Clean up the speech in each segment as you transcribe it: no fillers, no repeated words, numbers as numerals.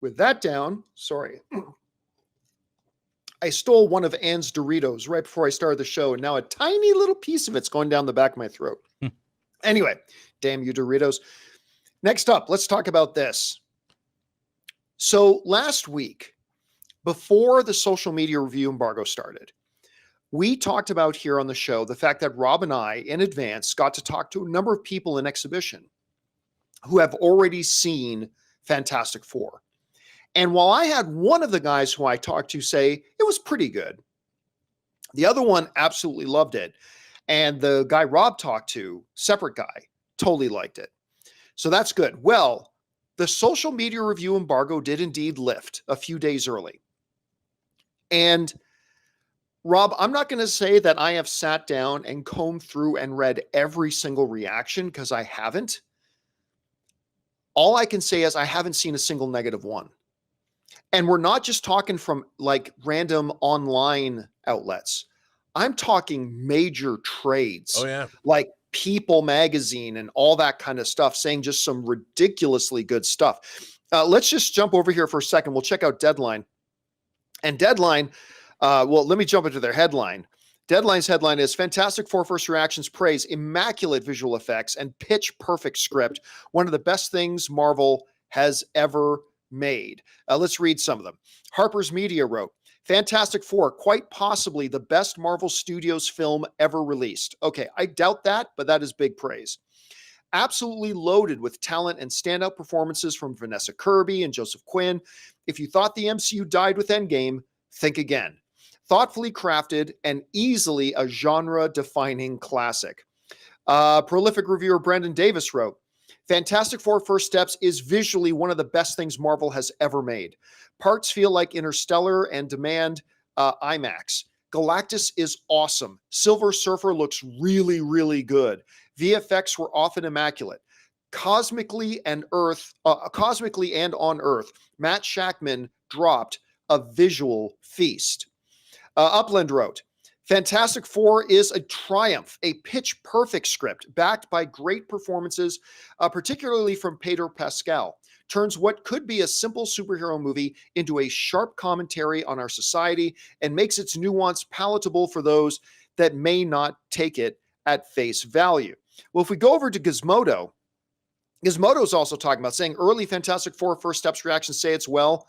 With that down, sorry, I stole one of Anne's Doritos right before I started the show, and now a tiny little piece of it's going down the back of my throat. Anyway, damn you, Doritos. Next up, let's talk about this. So last week, before the social media review embargo started, we talked about here on the show the fact that Rob and I, in advance, got to talk to a number of people in exhibition who have already seen Fantastic Four. And while I had one of the guys who I talked to say it was pretty good, the other one absolutely loved it. And the guy Rob talked to, separate guy, totally liked it. So that's good. Well, the social media review embargo did indeed lift a few days early. And Rob, I'm not going to say that I have sat down and combed through and read every single reaction, because I haven't. All I can say is I haven't seen a single negative one. And we're not just talking from like random online outlets. I'm talking major trades. Oh, yeah. Like People Magazine and all that kind of stuff, saying just some ridiculously good stuff. Let's just jump over here for a second. We'll check out Deadline. And Deadline, well, let me jump into their headline. Deadline's headline is Fantastic Four First Reactions praise immaculate visual effects and pitch perfect script. One of the best things Marvel has ever made. Let's read some of them. Harper's Media wrote, Fantastic Four, quite possibly the best Marvel Studios film ever released. Okay, I doubt that, but that is big praise. Absolutely loaded with talent and standout performances from Vanessa Kirby and Joseph Quinn. If you thought the MCU died with Endgame, think again. Thoughtfully crafted and easily a genre-defining classic. Prolific reviewer Brandon Davis wrote, Fantastic Four First Steps is visually one of the best things Marvel has ever made. Parts feel like Interstellar and demand IMAX. Galactus is awesome. Silver Surfer looks really, really good. VFX were often immaculate. Cosmically and on Earth, Matt Shakman dropped a visual feast. Upland wrote, Fantastic Four is a triumph, a pitch-perfect script backed by great performances, particularly from Pedro Pascal. Turns what could be a simple superhero movie into a sharp commentary on our society and makes its nuance palatable for those that may not take it at face value. Well, if we go over to Gizmodo, Gizmodo's also talking about saying early Fantastic Four First Steps reactions say it's, well,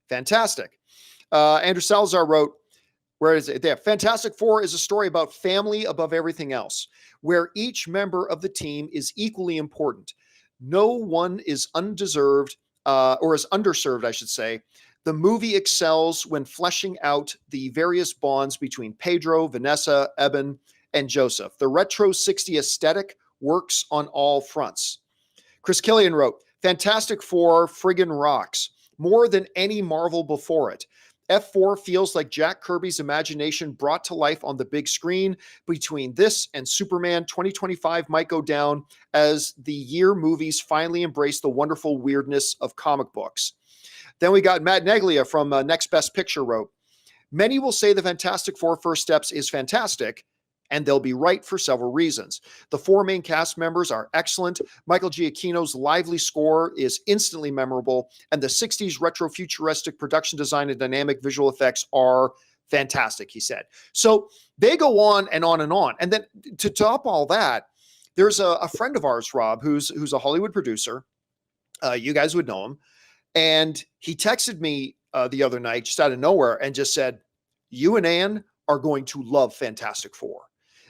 fantastic. Andrew Salazar wrote, where is it? There. Fantastic Four is a story about family above everything else, where each member of the team is equally important. No one is undeserved, or is underserved, I should say. The movie excels when fleshing out the various bonds between Pedro, Vanessa, Eben, and Joseph. The retro 60 aesthetic works on all fronts. Chris Killian wrote, Fantastic Four friggin' rocks, more than any Marvel before it. F4 feels like Jack Kirby's imagination brought to life on the big screen. Between this and Superman, 2025 might go down as the year movies finally embrace the wonderful weirdness of comic books. Then we got Matt Neglia from Next Best Picture wrote, Many will say the Fantastic Four First Steps is fantastic, and they'll be right for several reasons. The four main cast members are excellent. Michael Giacchino's lively score is instantly memorable, and the 60s retro-futuristic production design and dynamic visual effects are fantastic, he said. So they go on and on and on. And then to top all that, there's a friend of ours, Rob, who's a Hollywood producer. You guys would know him. And he texted me the other night just out of nowhere and just said, you and Ann are going to love Fantastic Four.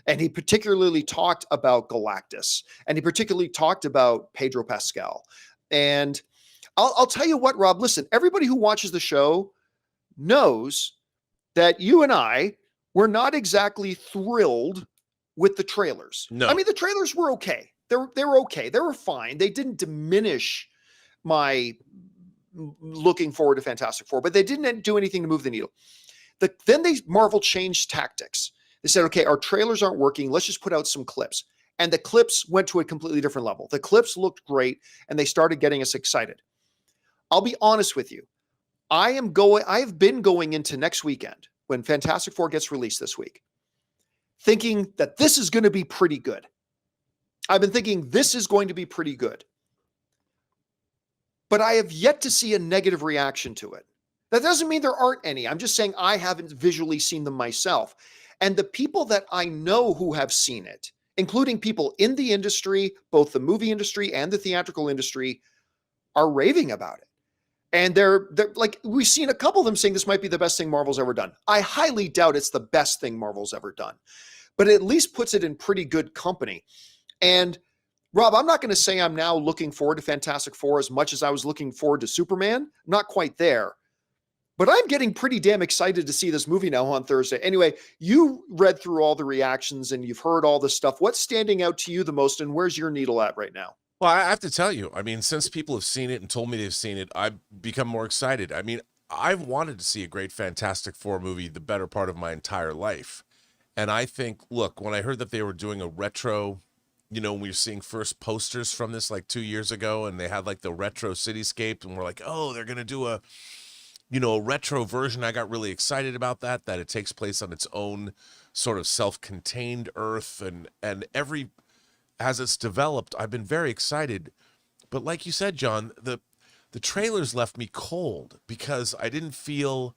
And he particularly talked about Galactus, and he particularly talked about Pedro Pascal. And I'll tell you what, Rob, listen, everybody who watches the show knows that you and I were not exactly thrilled with the trailers. No. I mean, the trailers were okay. They were okay. They were fine. They didn't diminish my looking forward to Fantastic Four, but they didn't do anything to move the needle. Then Marvel changed tactics. They said, okay, our trailers aren't working. Let's just put out some clips. And the clips went to a completely different level. The clips looked great, and they started getting us excited. I'll be honest with you. I have been going into next weekend when Fantastic Four gets released this week, thinking that this is going to be pretty good. I've been thinking this is going to be pretty good. but I have yet to see a negative reaction to it. That doesn't mean there aren't any. I'm just saying I haven't visually seen them myself. And the people that I know who have seen it, including people in the industry, both the movie industry and the theatrical industry, are raving about it. And they're like, we've seen a couple of them saying this might be the best thing Marvel's ever done. I highly doubt it's the best thing Marvel's ever done, but it at least puts it in pretty good company. And Rob, I'm not going to say I'm now looking forward to Fantastic Four as much as I was looking forward to Superman. Not quite there. But I'm getting pretty damn excited to see this movie now on Thursday. Anyway, you read through all the reactions and you've heard all this stuff. What's standing out to you the most, and where's your needle at right now? Well, I have to tell you, I mean, since people have seen it and told me they've seen it, I've become more excited. I mean, I've wanted to see a great Fantastic Four movie the better part of my entire life. And I think, look, when I heard that they were doing a retro, we were seeing first posters from this like 2 years ago, and they had like the retro cityscape, and we're like, oh, they're going to do a retro version. I got really excited about that it takes place on its own sort of self-contained Earth, and as it's developed, I've been very excited. But like you said, John, the trailers left me cold because I didn't feel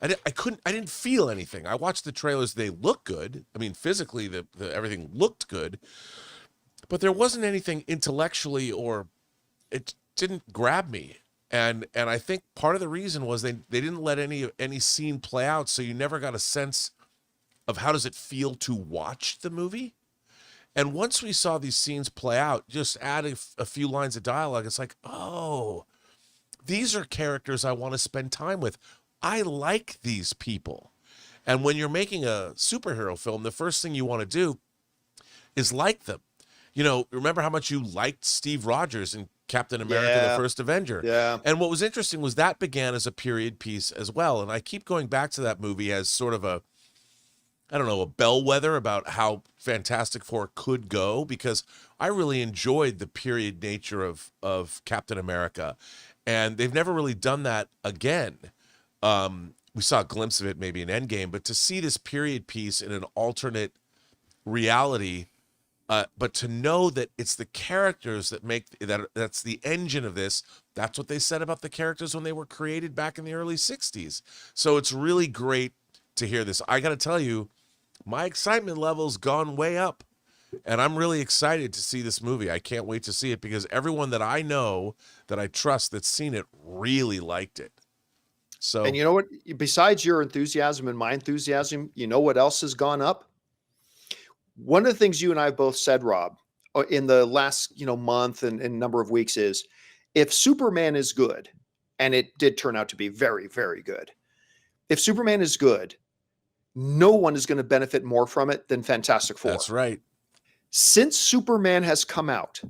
anything. I watched the trailers. They look good. I mean, physically, the everything looked good, but there wasn't anything intellectually, or it didn't grab me. And I think part of the reason was they didn't let any scene play out, so you never got a sense of how does it feel to watch the movie. And once we saw these scenes play out, just adding a few lines of dialogue, it's like, oh, these are characters I want to spend time with. I like these people. And when you're making a superhero film, the first thing you want to do is like them. Remember how much you liked Steve Rogers in Captain America, the First Avenger. Yeah. And what was interesting was that began as a period piece as well. And I keep going back to that movie as sort of a bellwether about how Fantastic Four could go, because I really enjoyed the period nature of Captain America. And they've never really done that again. We saw a glimpse of it maybe in Endgame, but to see this period piece in an alternate reality, but to know that it's the characters that that's the engine of this. That's what they said about the characters when they were created back in the early 60s. So it's really great to hear this. I got to tell you, my excitement level's gone way up, and I'm really excited to see this movie. I can't wait to see it because everyone that I know, that I trust, that's seen it really liked it. So, and you know what? Besides your enthusiasm and my enthusiasm, you know what else has gone up? One of the things you and I have both said, Rob, in the last month and number of weeks is, if Superman is good, and it did turn out to be very, very good. If Superman is good, no one is going to benefit more from it than Fantastic Four. That's right. Since Superman has come out,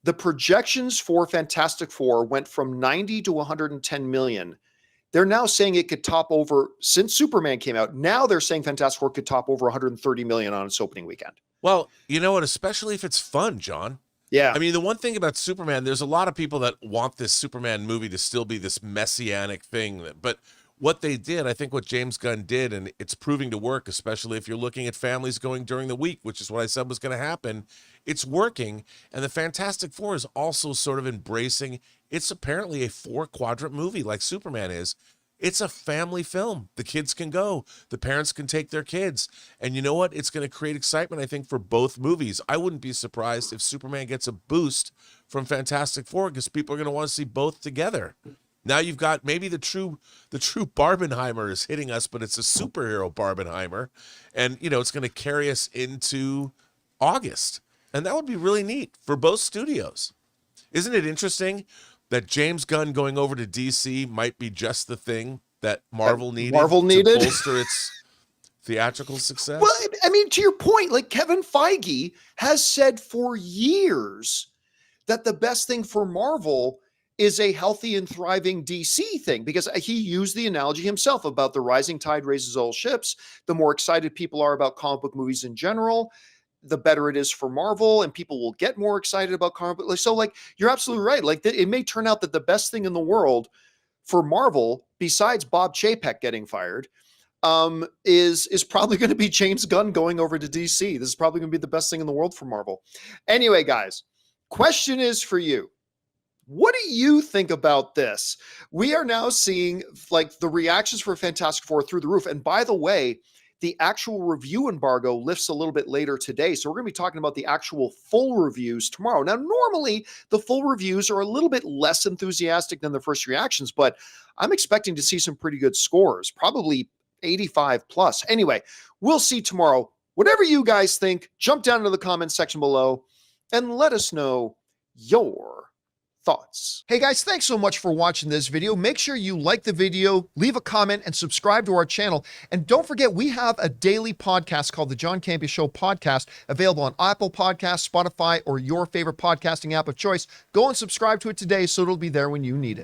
the projections for Fantastic Four went from 90 to 110 million. They're now saying it could top over, since Superman came out, now they're saying Fantastic Four could top over 130 million on its opening weekend. Well, you know what? Especially if it's fun, John. Yeah. I mean, the one thing about Superman, there's a lot of people that want this Superman movie to still be this messianic thing. But what they did, I think what James Gunn did, and it's proving to work, especially if you're looking at families going during the week, which is what I said was going to happen. It's working. And the Fantastic Four is also sort of embracing, it's apparently a 4-quadrant movie like Superman is. It's a family film. The kids can go. The parents can take their kids. And you know what? It's going to create excitement, I think, for both movies. I wouldn't be surprised if Superman gets a boost from Fantastic Four because people are going to want to see both together. Now you've got maybe the true Barbenheimer is hitting us, but it's a superhero Barbenheimer. And, it's going to carry us into August. And that would be really neat for both studios. Isn't it interesting that James Gunn going over to DC might be just the thing that Marvel needed to bolster its theatrical success? Well, I mean, to your point, like Kevin Feige has said for years that the best thing for Marvel is a healthy and thriving DC thing, because he used the analogy himself about the rising tide raises all ships. The more excited people are about comic book movies in general, the better it is for Marvel, and people will get more excited about comic book. So like, you're absolutely right. Like it may turn out that the best thing in the world for Marvel, besides Bob Chapek getting fired, is probably going to be James Gunn going over to DC. This is probably going to be the best thing in the world for Marvel. Anyway, guys, question is for you. What do you think about this? We are now seeing like the reactions for Fantastic Four through the roof. And by the way, the actual review embargo lifts a little bit later today. So we're going to be talking about the actual full reviews tomorrow. Now, normally the full reviews are a little bit less enthusiastic than the first reactions, but I'm expecting to see some pretty good scores, probably 85 plus. Anyway, we'll see tomorrow. Whatever you guys think, jump down into the comments section below and let us know your thoughts. Hey guys, thanks so much for watching this video. Make sure you like the video, leave a comment, and subscribe to our channel. And don't forget, we have a daily podcast called the John Campea Show podcast, available on Apple Podcasts, Spotify, or your favorite podcasting app of choice. Go and subscribe to it today so it'll be there when you need it.